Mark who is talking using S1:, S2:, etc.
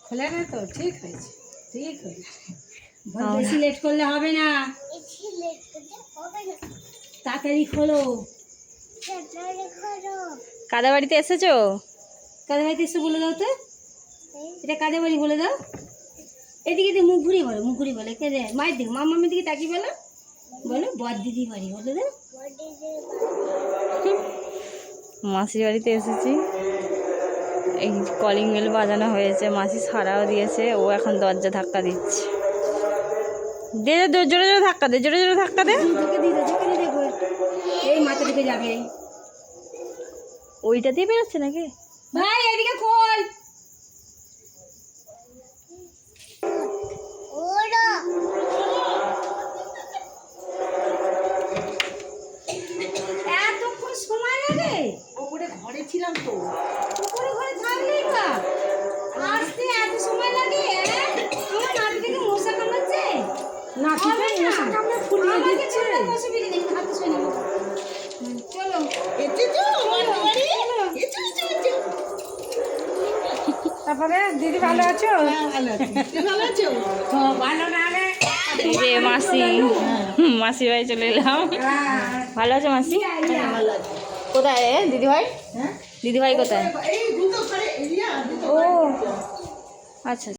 S1: খোলে না তো, ঠিক হয়েছে, ঠিক হয়েছে। বেশি লেট করলে হবে না, তাড়াতাড়ি খোলো।
S2: কাদের বাড়িতে এসেছো?
S1: কাদের বাড়িতে এসে বলে দাও তো, এটা কাদের বাড়ি বলে দাও। এদিকে দিয়ে মুখ ঘুরিয়ে বলো, মুখ ঘুরিয়ে বলো, কে রে মায়ের দিকে, মামামের দিকে তাকিয়ে বলো, বলো বর দিদি বাড়ি বলে দাও।
S2: মাসির বাড়িতে এসেছি। এই কলিং বেল বাজানো হয়েছে, মাসি সাড়াও দিয়েছে, ও এখন দরজা ধাক্কা দিচ্ছে। দে দে, জোরে জোরে ধাক্কা দে, জোরে জোরে ধাক্কা দে।
S1: এই মাথা দিকে যাবে,
S2: ওইটা দিয়ে বেরোচ্ছে নাকি?
S1: ভাই এদিকে খোল। এতক্ষণ সময় লাগে? ওপরে ঘরে ছিলাম তো। ওপরে ঘরে থাকলেই বা আসতে এত সময় লাগে? আমার নাতি থেকে মশা কামড়াচ্ছে। নাতিকে মশা কামড়ে ফুলিয়ে দিচ্ছে। মশা বিড়ি দেখি হাতে শুয়ে নেবো। চলো তারপরে দিদি ভালো আছো? ভালো আছি। ভালো আছো? ভালো না রে।
S2: এই যে মাসি, মাসি ভাই চলে এলাম। ভালো আছো মাসি?
S1: ভালো আছি।
S2: কোথায় দিদি ভাই? দিদি ভাই কোথায়?
S1: এই দুটো ঘরে এরিয়া
S2: ও আচ্ছা।